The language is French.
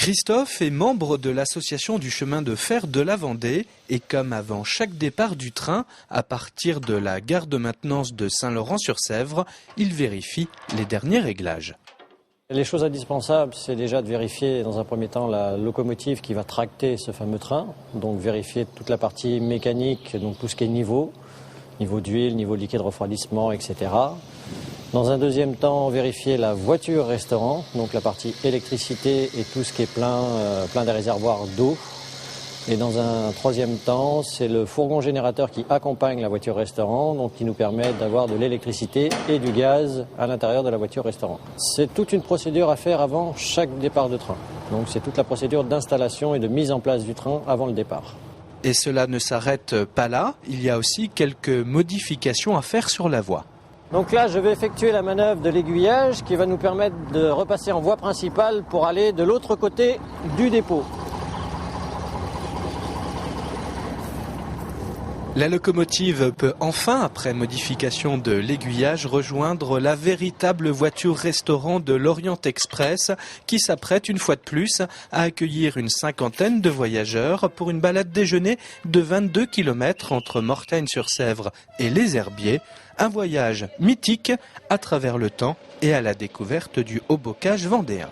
Christophe est membre de l'association du chemin de fer de la Vendée et comme avant chaque départ du train, à partir de la gare de maintenance de Saint-Laurent-sur-Sèvre, il vérifie les derniers réglages. Les choses indispensables, c'est déjà de vérifier dans un premier temps la locomotive qui va tracter ce fameux train, donc vérifier toute la partie mécanique, donc tout ce qui est niveau d'huile, niveau de liquide refroidissement, etc. Dans un deuxième temps, vérifier la voiture restaurant, donc la partie électricité et tout ce qui est plein des réservoirs d'eau. Et dans un troisième temps, c'est le fourgon générateur qui accompagne la voiture restaurant, donc qui nous permet d'avoir de l'électricité et du gaz à l'intérieur de la voiture restaurant. C'est toute une procédure à faire avant chaque départ de train. Donc c'est toute la procédure d'installation et de mise en place du train avant le départ. Et cela ne s'arrête pas là, il y a aussi quelques modifications à faire sur la voie. Donc là, je vais effectuer la manœuvre de l'aiguillage qui va nous permettre de repasser en voie principale pour aller de l'autre côté du dépôt. La locomotive peut enfin, après modification de l'aiguillage, rejoindre la véritable voiture-restaurant de l'Orient Express qui s'apprête une fois de plus à accueillir une cinquantaine de voyageurs pour une balade déjeuner de 22 km entre Mortagne-sur-Sèvre et Les Herbiers. Un voyage mythique à travers le temps et à la découverte du haut bocage vendéen.